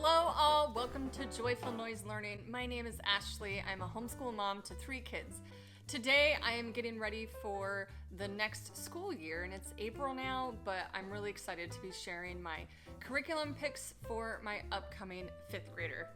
Hello all, welcome to Joyful Noise Learning. My name is Ashley. I'm a homeschool mom to 3 kids. Today I am getting ready for the next school year, and it's April now, but I'm really excited to be sharing my curriculum picks for my upcoming 5th grader.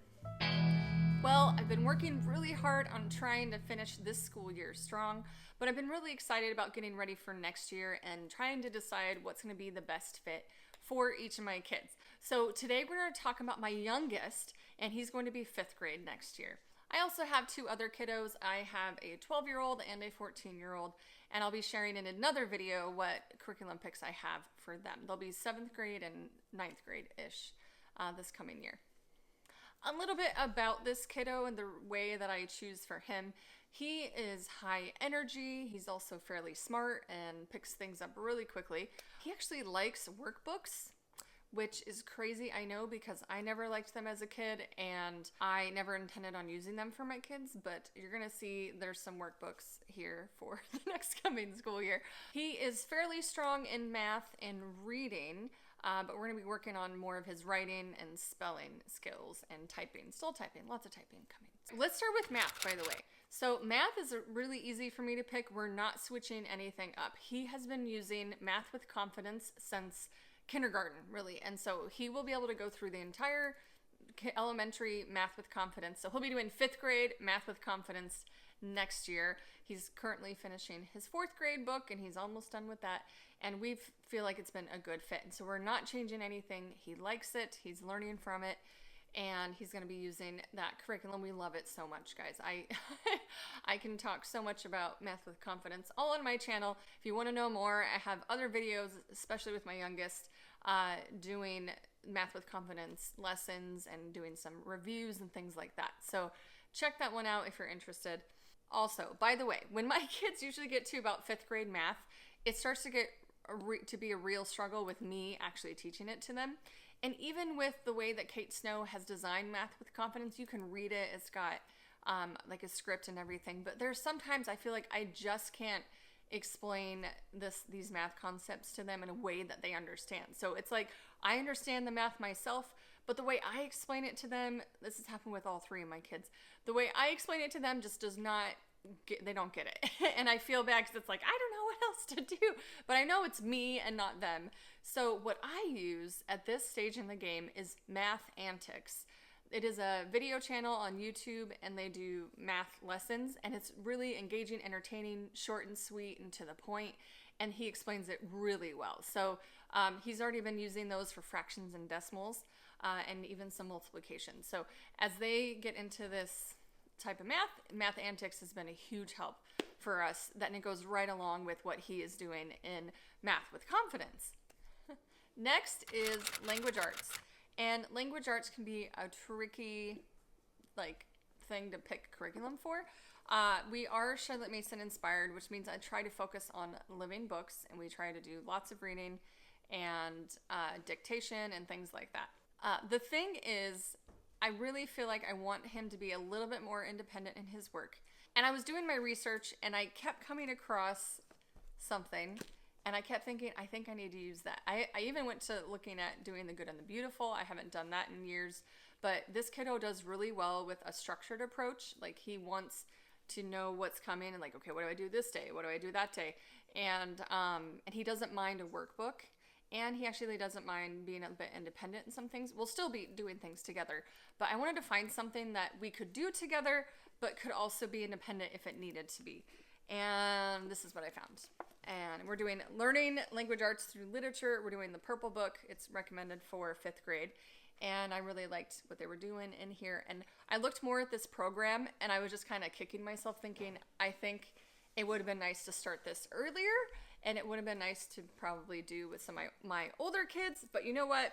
Well, I've been working really hard on trying to finish this school year strong, but I've been really excited about getting ready for next year and trying to decide what's going to be the best fit for each of my kids. So today we're going to talk about my youngest, and he's going to be 5th grade next year. I also have 2 other kiddos. I have a 12-year-old and a 14-year-old, and I'll be sharing in another video what curriculum picks I have for them. They'll be 7th grade and 9th grade-ish this coming year. A little bit about this kiddo and the way that I choose for him. He is high energy. He's also fairly smart and picks things up really quickly. He actually likes workbooks, which is crazy, I know, because I never liked them as a kid and I never intended on using them for my kids, but you're gonna see there's some workbooks here for the next coming school year. He is fairly strong in math and reading, but we're gonna be working on more of his writing and spelling skills and typing, still typing, lots of typing coming. So let's start with math, by the way. So math is really easy for me to pick. We're not switching anything up. He has been using Math with Confidence since kindergarten, really. And so he will be able to go through the entire elementary Math with Confidence. So he'll be doing 5th grade Math with Confidence next year. He's currently finishing his 4th grade book and he's almost done with that. And we feel like it's been a good fit. And so we're not changing anything. He likes it. He's learning from it. And he's going to be using that curriculum. We love it so much, guys. I can talk so much about Math with Confidence all on my channel. If you want to know more, I have other videos, especially with my youngest, doing Math with Confidence lessons and doing some reviews and things like that. So check that one out if you're interested. Also, by the way, when my kids usually get to about 5th grade math, it starts to get to be a real struggle with me actually teaching it to them. And even with the way that Kate Snow has designed Math with Confidence, you can read it. It's got like a script and everything. But there's sometimes I feel like I just can't explain these math concepts to them in a way that they understand. So it's like I understand the math myself, but the way I explain it to them, this has happened with all 3 of my kids, the way I explain it to them just does not they don't get it. And I feel bad because it's like, I don't know what else to do, but I know it's me and not them. So what I use at this stage in the game is Math Antics. It is a video channel on YouTube and they do math lessons and it's really engaging, entertaining, short and sweet and to the point. And he explains it really well. So he's already been using those for fractions and decimals and even some multiplication. So as they get into this type of Math Antics has been a huge help for us. And it goes right along with what he is doing in Math with Confidence. Next is language arts. And language arts can be a tricky thing to pick curriculum for. We are Charlotte Mason inspired, which means I try to focus on living books and we try to do lots of reading and dictation and things like that. The thing is, I really feel like I want him to be a little bit more independent in his work. And I was doing my research and I kept coming across something and I kept thinking, I think I need to use that. I even went to looking at doing the good and the beautiful. I haven't done that in years, but this kiddo does really well with a structured approach. Like he wants to know what's coming and like, okay, what do I do this day? What do I do that day? And he doesn't mind a workbook. And he actually doesn't mind being a bit independent in some things. We'll still be doing things together. But I wanted to find something that we could do together, but could also be independent if it needed to be. And this is what I found. And we're doing learning language arts through literature. We're doing the purple book. It's recommended for 5th grade. And I really liked what they were doing in here. And I looked more at this program and I was just kind of kicking myself thinking, I think it would have been nice to start this earlier, and it would have been nice to probably do with some of my older kids, but you know what?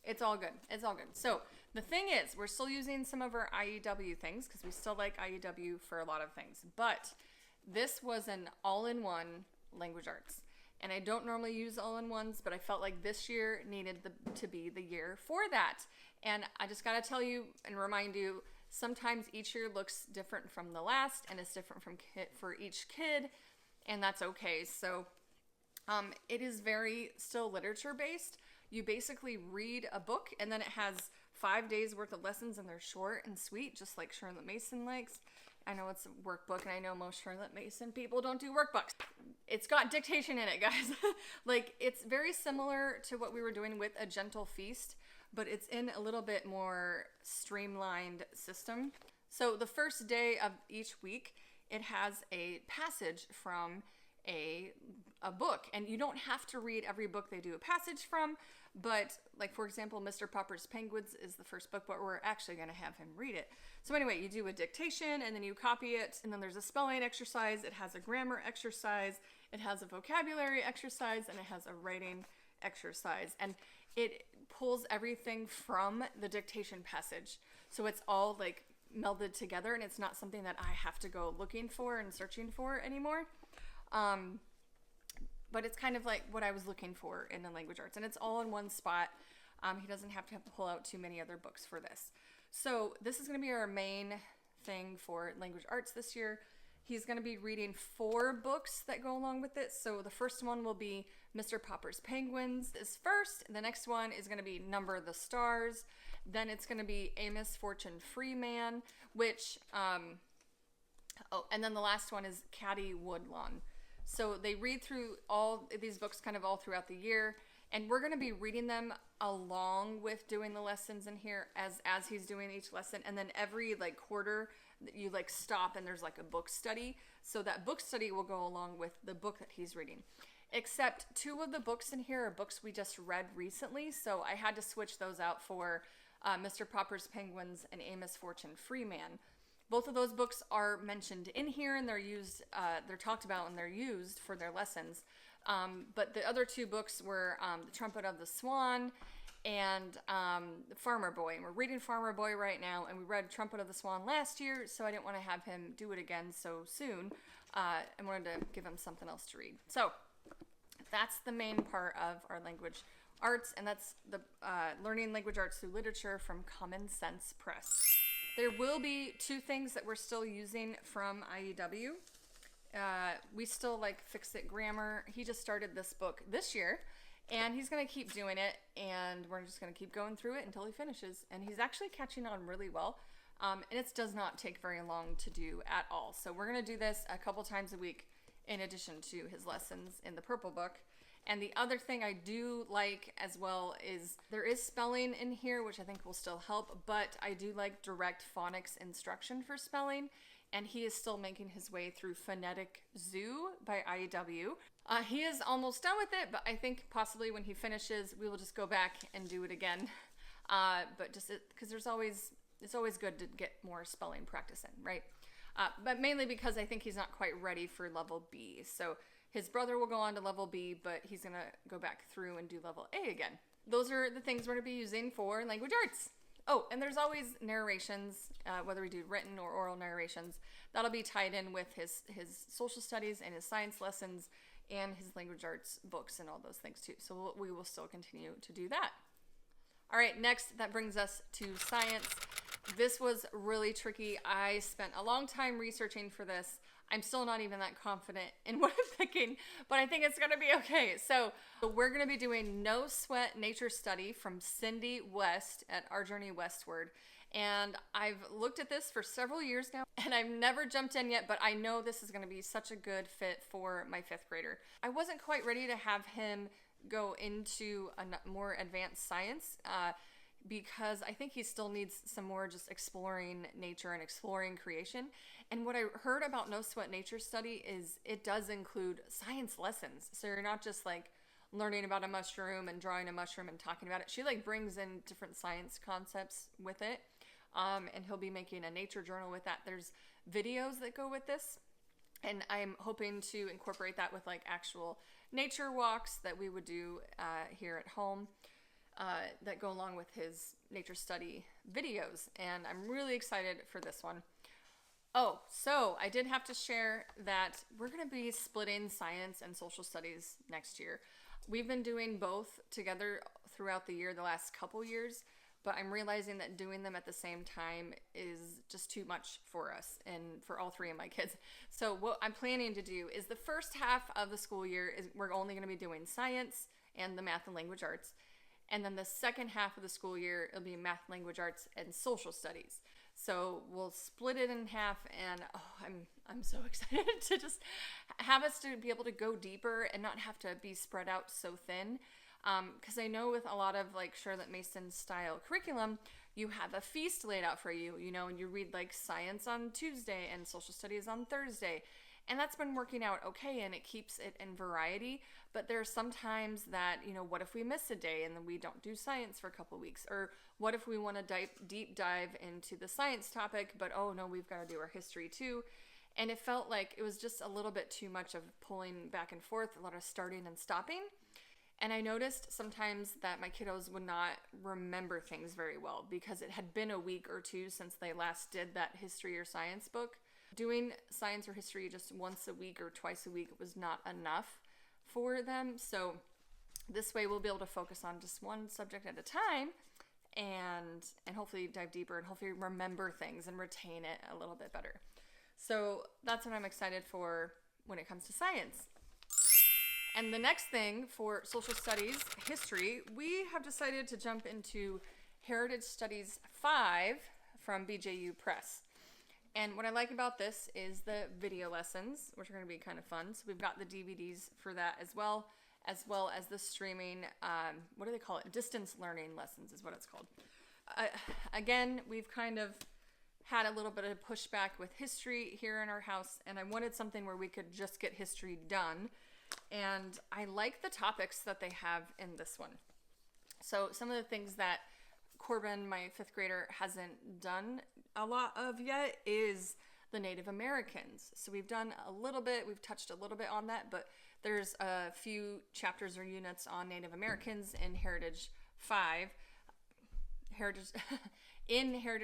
It's all good. It's all good. So the thing is, we're still using some of our IEW things because we still like IEW for a lot of things, but this was an all-in-one language arts. And I don't normally use all-in-ones, but I felt like this year needed to be the year for that. And I just got to tell you and remind you, sometimes each year looks different from the last, and it's different for each kid, and that's okay. So it is very still literature based. You basically read a book, and then it has 5 days worth of lessons, and they're short and sweet, just like Charlotte Mason likes. I know it's a workbook, and I know most Charlotte Mason people don't do workbooks. It's got dictation in it, guys. Like, it's very similar to what we were doing with A Gentle Feast, but it's in a little bit more streamlined system. So the first day of each week, it has a passage from a book, and you don't have to read every book they do a passage from, but like, for example, Mr. Popper's Penguins is the first book, but we're actually going to have him read it. So anyway, you do a dictation, and then you copy it, and then there's a spelling exercise, it has a grammar exercise, it has a vocabulary exercise, and it has a writing exercise, and it pulls everything from the dictation passage. So it's all like melded together, and it's not something that I have to go looking for and searching for anymore. But it's kind of like what I was looking for in the language arts, and it's all in one spot. He doesn't have to pull out too many other books for this. So this is going to be our main thing for language arts this year. He's going to be reading 4 books that go along with it. So the first one will be Mr. Popper's Penguins is first. The next one is going to be Number the Stars. Then it's going to be Amos Fortune Freeman, which, and then the last one is Caddy Woodlawn. So they read through all these books kind of all throughout the year, and we're going to be reading them along with doing the lessons in here as he's doing each lesson. And then every like quarter you like stop and there's like a book study. So that book study will go along with the book that he's reading. Except 2 of the books in here are books we just read recently, so I had to switch those out for Mr. Popper's Penguins and Amos Fortune Freeman. Both of those books are mentioned in here, and they're used, they're talked about and they're used for their lessons. But the other 2 books were The Trumpet of the Swan and Farmer Boy. And we're reading Farmer Boy right now, and we read Trumpet of the Swan last year, so I didn't want to have him do it again so soon. I wanted to give him something else to read. So that's the main part of our language arts, and that's the learning language arts through literature from Common Sense Press. There will be 2 things that we're still using from IEW. We still like Fix It Grammar. He just started this book this year, and he's going to keep doing it, and we're just going to keep going through it until he finishes. And he's actually catching on really well, and it does not take very long to do at all. So we're going to do this a couple times a week in addition to his lessons in the Purple Book. And the other thing I do like as well is there is spelling in here, which I think will still help, but I do like direct phonics instruction for spelling, and he is still making his way through Phonetic Zoo by IEW. He is almost done with it, but I think possibly when he finishes, we will just go back and do it again. But just because it's always good to get more spelling practice in, right? But mainly because I think he's not quite ready for level B. So his brother will go on to level B, but he's going to go back through and do level A again. Those are the things we're going to be using for language arts. Oh, and there's always narrations, whether we do written or oral narrations. That'll be tied in with his social studies and his science lessons and his language arts books and all those things too. So we will still continue to do that. All right, next, that brings us to science. This was really tricky. I spent a long time researching for this. I'm still not even that confident in what I'm picking, but I think it's going to be okay. So we're going to be doing No Sweat Nature Study from Cindy West at Our Journey Westward. And I've looked at this for several years now, and I've never jumped in yet, but I know this is going to be such a good fit for my 5th grader. I wasn't quite ready to have him go into a more advanced science because I think he still needs some more just exploring nature and exploring creation. And what I heard about No Sweat Nature Study is it does include science lessons. So you're not just like learning about a mushroom and drawing a mushroom and talking about it. She like brings in different science concepts with it. And he'll be making a nature journal with that. There's videos that go with this. And I'm hoping to incorporate that with like actual nature walks that we would do here at home that go along with his nature study videos. And I'm really excited for this one. Oh, so I did have to share that we're going to be splitting science and social studies next year. We've been doing both together throughout the year, the last couple years, but I'm realizing that doing them at the same time is just too much for us and for all 3 of my kids. So what I'm planning to do is the first half of the school year is we're only going to be doing science and the math and language arts. And then the second half of the school year, it'll be math, language arts, and social studies. So we'll split it in half, and I'm so excited to just have us to be able to go deeper and not have to be spread out so thin. Because I know with a lot of like Charlotte Mason style curriculum, you have a feast laid out for you, and you read like science on Tuesday and social studies on Thursday. And that's been working out okay, and it keeps it in variety. But there are some times that, what if we miss a day and then we don't do science for a couple weeks? Or what if we want to deep dive into the science topic, but oh no, we've got to do our history too. And it felt like it was just a little bit too much of pulling back and forth, a lot of starting and stopping. And I noticed sometimes that my kiddos would not remember things very well because it had been a week or two since they last did that history or science book. Doing science or history just once a week or twice a week was not enough for them. So this way we'll be able to focus on just one subject at a time and hopefully dive deeper and hopefully remember things and retain it a little bit better. So that's what I'm excited for when it comes to science. And the next thing for social studies, history, we have decided to jump into Heritage Studies 5 from BJU Press. And what I like about this is the video lessons, which are going to be kind of fun. So we've got the DVDs for that as well as the streaming, what do they call it? Distance learning lessons is what it's called. Again, we've kind of had a little bit of pushback with history here in our house, and I wanted something where we could just get history done. And I like the topics that they have in this one. So some of the things that Corbin, my 5th grader, hasn't done a lot of yet is the Native Americans. So we've done a little bit, we've touched a little bit on that, but there's a few chapters or units on Native Americans in Heritage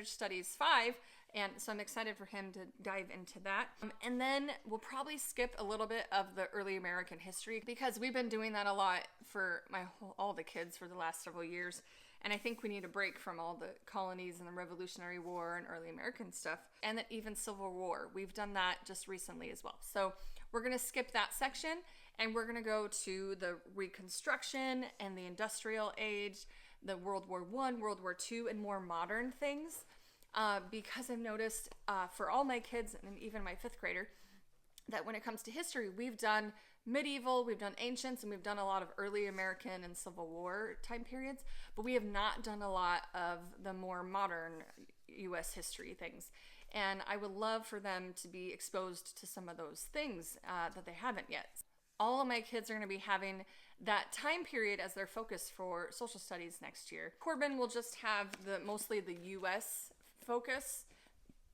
Studies 5, and so I'm excited for him to dive into that. And then we'll probably skip a little bit of the early American history because we've been doing that a lot for all the kids for the last several years. And I think we need a break from all the colonies and the Revolutionary War and early American stuff, and even Civil War. We've done that just recently as well. So we're going to skip that section, and we're going to go to the Reconstruction and the Industrial Age, the World War I, World War II, and more modern things. Because I've noticed for all my kids, and even my 5th grader, that when it comes to history, we've done medieval, we've done ancients, and we've done a lot of early American and Civil War time periods, but we have not done a lot of the more modern U.S. history things. And I would love for them to be exposed to some of those things that they haven't yet. All of my kids are going to be having that time period as their focus for social studies next year. Corbin will just have mostly the U.S. focus.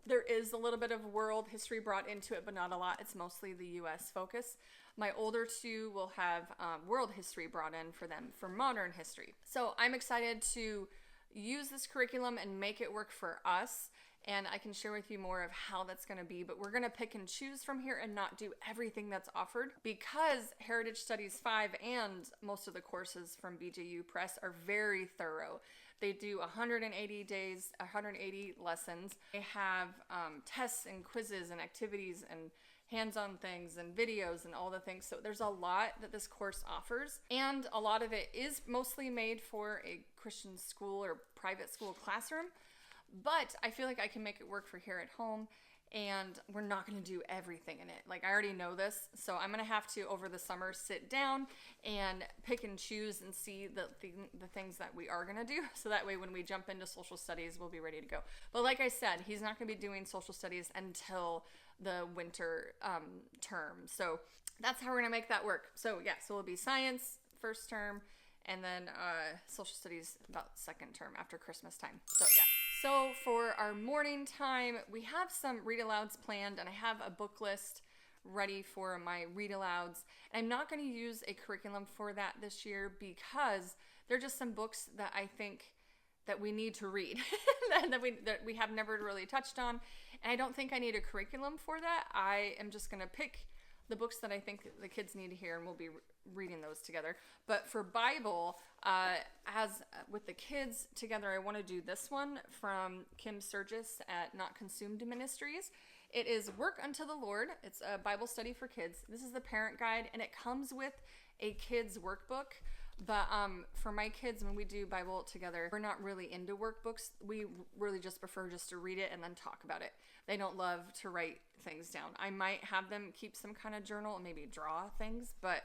There is a little bit of world history brought into it, but not a lot. It's mostly the U.S. focus. My older 2 will have world history brought in for them for modern history. So I'm excited to use this curriculum and make it work for us. And I can share with you more of how that's going to be. But we're going to pick and choose from here and not do everything that's offered because Heritage Studies 5 and most of the courses from BJU Press are very thorough. They do 180 days, 180 lessons. They have tests and quizzes and activities and hands-on things and videos and all the things. So there's a lot that this course offers. And a lot of it is mostly made for a Christian school or private school classroom. But I feel like I can make it work for here at home. And we're not going to do everything in it. Like, I already know this, so I'm going to have to, over the summer, sit down and pick and choose and see the things that we are going to do. So that way, when we jump into social studies, we'll be ready to go. But like I said, he's not going to be doing social studies until the winter term. So that's how we're going to make that work. So yeah, so it'll be science first term, and then social studies about second term after Christmas time. So yeah. So for our morning time, we have some read-alouds planned, and I have a book list ready for my read-alouds. I'm not going to use a curriculum for that this year because they're just some books that I think that we need to read that we have never really touched on, and I don't think I need a curriculum for that. I am just going to pick the books that I think the kids need to hear, and we'll be reading those together. But for Bible, as with the kids together, I want to do this one from Kim Sturgis at Not Consumed Ministries. It is Work Unto the Lord. It's a Bible study for kids. This is the parent guide, and it comes with a kids workbook But for my kids, when we do Bible together, we're not really into workbooks. We really just prefer just to read it and then talk about it. They don't love to write things down. I might have them keep some kind of journal and maybe draw things, but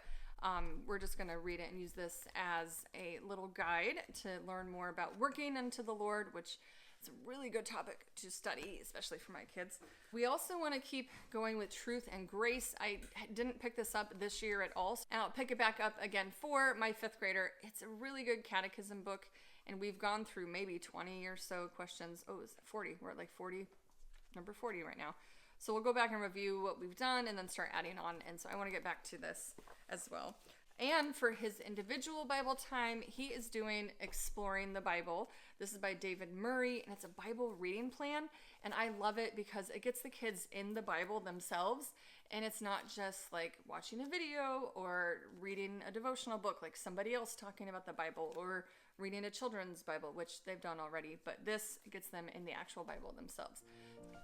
we're just going to read it and use this as a little guide to learn more about working unto the Lord, which is a really good topic to study, especially for my kids. We also want to keep going with truth and grace. I didn't pick this up this year at all, and I'll pick it back up again for my 5th grader. It's a really good catechism book, and we've gone through maybe 20 or so questions. Oh, is it 40? We're at like 40, number 40 right now. So we'll go back and review what we've done and then start adding on. And so I want to get back to this as well. And for his individual Bible time, he is doing Exploring the Bible. This is by David Murray, and it's a Bible reading plan. And I love it because it gets the kids in the Bible themselves. And it's not just like watching a video or reading a devotional book like somebody else talking about the Bible, or reading a children's Bible, which they've done already. But this gets them in the actual Bible themselves.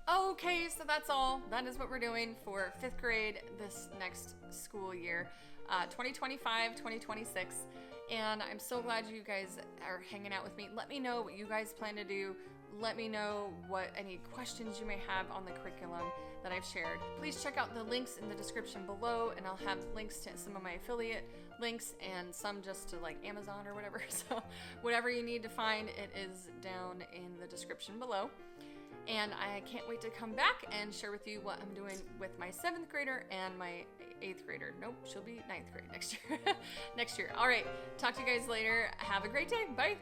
Okay, so that's all. That is what we're doing for 5th grade this next school year, 2025-2026. And I'm so glad you guys are hanging out with me. Let me know what you guys plan to do. Let me know what any questions you may have on the curriculum that I've shared. Please check out the links in the description below, and I'll have links to some of my affiliate links and some just to like Amazon or whatever. So whatever you need to find, it is down in the description below. And I can't wait to come back and share with you what I'm doing with my 7th grader and my 8th grader. Nope, she'll be 9th grade next year. All right, talk to you guys later. Have a great day. Bye.